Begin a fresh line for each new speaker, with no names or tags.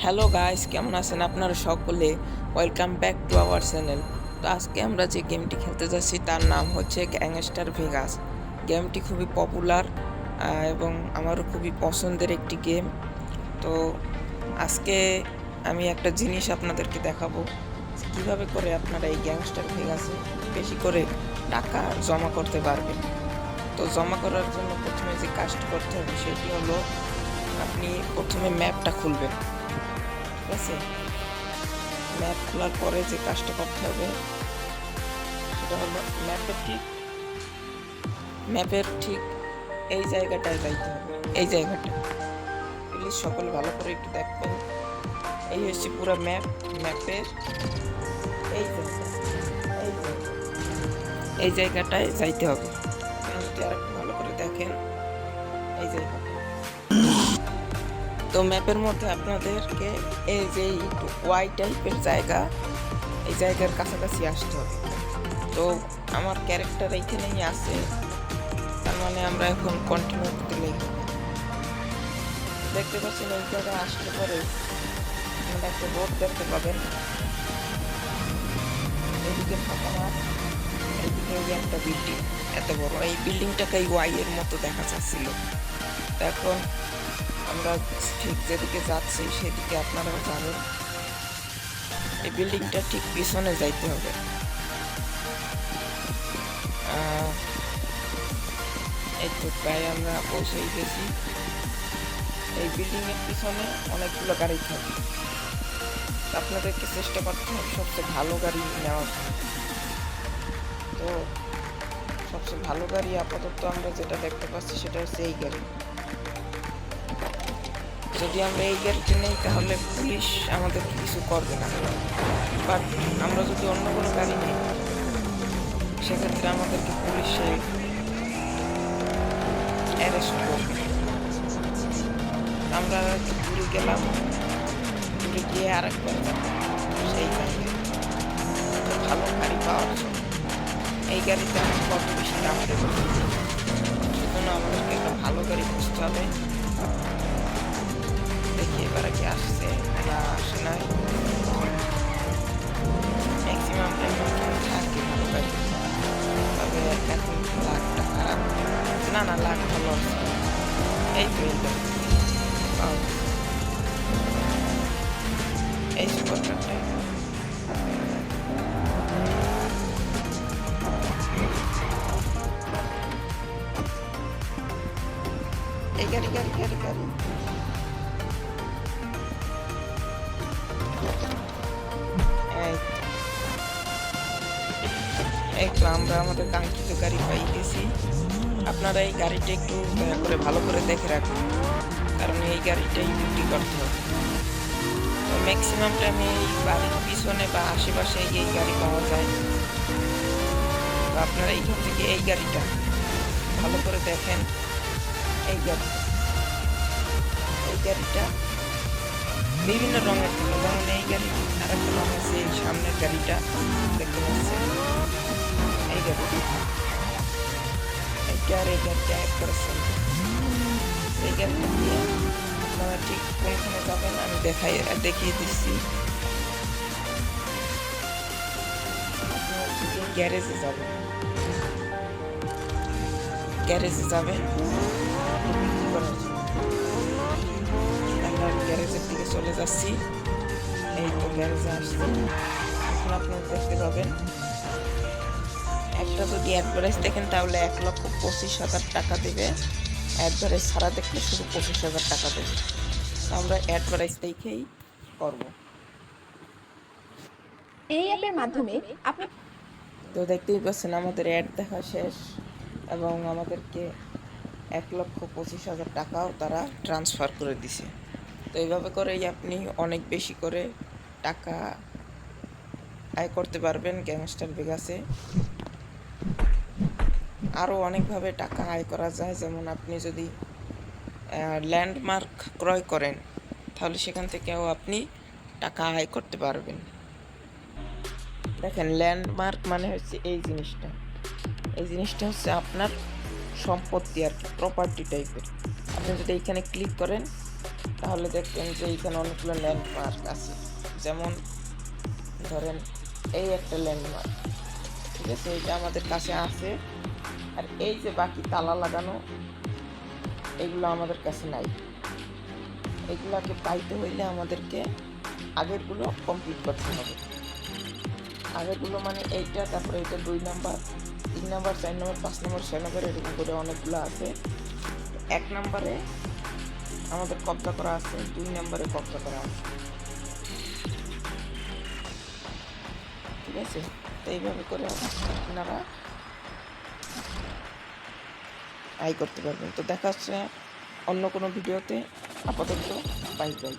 Hello guys, কেমন আছেন আপনারা সকলে? Welcome back to our channel. তো আজকে আমরা যে গেমটি খেলতে যাচ্ছি তার নাম হচ্ছে গ্যাংস্টার ভেগাস। গেমটি খুবই পপুলার এবং আমারও খুবই পছন্দের একটি গেম। তো আজকে আমি একটা জিনিস আপনাদেরকে দেখাবো, কিভাবে করে আপনারা এই গ্যাংস্টার ভেগাসে বেশি করে টাকা জমা করতে পারবেন। তো জমা করার জন্য প্রথমে যে কাজটি করতে হবে সেটি হলো আপনি প্রথমে ম্যাপটা খুলবেন। ঠিক আছে, ম্যাপ খোলার পরে যে কাজটা করতে হবে সেটা হলো ম্যাপের ঠিক এই জায়গাটায় যাইতে হবে। এই জায়গাটা প্লিজ সকলে ভালো করে একটু দেখবেন। এই হচ্ছে পুরো ম্যাপের এই জায়গা এই জায়গা এই জায়গাটায় যাইতে হবে। যদি আর একটু ভালো করে দেখেন এই জায়গাটা। তো ম্যাপের মধ্যে আপনাদেরকে এই যে একটু ওয়াই টাইপের জায়গা, এই জায়গার কাছাকাছি আসতে হবে। তো আমার ক্যারেক্টার এইখানেই আছে, তার মানে আমরা এখন কন্টিনিউ করতে লাগি। দেখতে পাচ্ছেন এই জায়গায় আসলে পরে আমরা একটা রোড দেখতে পাবেন। এদিকে ফাঁকা মাঠ, এইদিকে একটা বিল্ডিং, এত বড় এই বিল্ডিংটাকে ওয়াই এর মতো দেখা যাচ্ছিল। এখন আমরা ঠিক যেদিকে যাচ্ছি সেদিকে আপনারাও জানেন, এই বিল্ডিংটা ঠিক পিছনে যাইতে হবে। এই তো প্রায় আমরা পৌঁছেই গেছি। এই বিল্ডিং এর পিছনে অনেকগুলো গাড়ি থাকে, আপনাদেরকে চেষ্টা করতে হবে সবচেয়ে ভালো গাড়ি নেওয়ার। তো সবচেয়ে ভালো গাড়ি আপাতত আমরা যেটা দেখতে পাচ্ছি সেটা হচ্ছে এই গাড়ি। যদি আমরা এই গাড়িটা নেই তাহলে পুলিশ আমাদের কিছু করবে না, বাট আমরা যদি অন্য কোনো গাড়ি নিই সেক্ষেত্রে আমাদেরকে পুলিশে অ্যারেস্ট করবে। আমরা দূরে গেলাম, দূরে গিয়ে আরেকবার যাবো সেই গাড়ি। ভালো গাড়ি পাওয়ার জন্য এই গাড়িতে আমি কত বেশি দাম দেবো, সেজন্য আমাদেরকে একটা ভালো গাড়ি খুঁজতে হবে। দেখি এবারে কি আসছে না আসে নাই। ম্যাক্সিমাম টাইম থাকে ভালো গাড়ি, তবে এখন লাখটা খারাপ না লাখ ভালো আছে। এই তো এই গাড়ি, এই সুপার ট্রাকটা এই গাড়ি গাড়ি গাড়ি গাড়ি এই তো আমরা আমাদের কাঙ্ক্ষিত গাড়ি পাই গেছি। আপনারা এই গাড়িটা একটু দয়া করে ভালো করে দেখে রাখুন, কারণ এই গাড়িটাই বিক্রি করতে হবে। তো ম্যাক্সিমাম টাইমে এই বাড়ির পিছনে বা আশেপাশে এই গাড়ি পাওয়া যায়। তো আপনারা এইখান থেকে এই গাড়িটা ভালো করে দেখেন। এই গাড়িটা বিভিন্ন রঙের থাকে, যেমন এই গাড়ি আর একটা রঙ আছে, এই সামনের গাড়িটা দেখতে পাচ্ছেন। এই গাড়িটা আর এই গাড়িটা এক করে এই গাড়িটা দিয়ে আপনারা ঠিক কোনখানে যাবেন আমি দেখিয়ে দিচ্ছি। আপনারা যদি গ্যারেজে যাবেন বিক্রি করার জন্য। আমরা গ্যারেজের দিকে চলে যাচ্ছি। এই তো গ্যারেজে আসছি। এখন আপনারা দেখতে পাবেন একটা যদি অ্যাডভারেজ দেখেন তাহলে 1,25,000 টাকা দেবে। অ্যাডভারেজ ছাড়া দেখলে শুধু 25,000 টাকা দেবে। আমরা অ্যাডভারেজ দেখেই করবো।
এই অ্যাপের মাধ্যমে আপনি
তো দেখতেই পাচ্ছেন আমাদের অ্যাড দেখা শেষ এবং আমাদেরকে 1,25,000 টাকাও তারা ট্রান্সফার করে দিছে। তো এইভাবে করেই আপনি অনেক বেশি করে টাকা আয় করতে পারবেন গ্যাংস্টার ভেগাসে। আরও অনেকভাবে টাকা আয় করা যায়, যেমন আপনি যদি ল্যান্ডমার্ক ক্রয় করেন তাহলে সেখান থেকেও আপনি টাকা আয় করতে পারবেন। দেখেন, ল্যান্ডমার্ক মানে হচ্ছে এই জিনিসটা হচ্ছে আপনার সম্পত্তি আর কি, প্রপার্টি টাইপের। আপনি যদি এইখানে ক্লিক করেন তাহলে দেখবেন যে এইখানে অনেকগুলো ল্যান্ডমার্ক আছে। যেমন ধরেন এই একটা ল্যান্ডমার্ক, ঠিক আছে, এইটা আমাদের কাছে আছে। আর এই যে বাকি তালা লাগানো এগুলো আমাদের কাছে নাই। এগুলাকে পাইতে হইলে আমাদেরকে আগেরগুলো কমপ্লিট করতে হবে। আগেরগুলো মানে এইটা, তারপরে এইটা 2 number, 3 number, 4 number, 5 number, 6 number, এরকম করে অনেকগুলো আছে। 1 নাম্বারে আমাদের কবজা করা আছে, 2 নাম্বারে কবজা করা আছে, ঠিক আছে। তো এইভাবে করে আপনারা করতে পারবেন। তো দেখা হচ্ছে অন্য কোনো ভিডিওতে। আপাতত বাই বাই।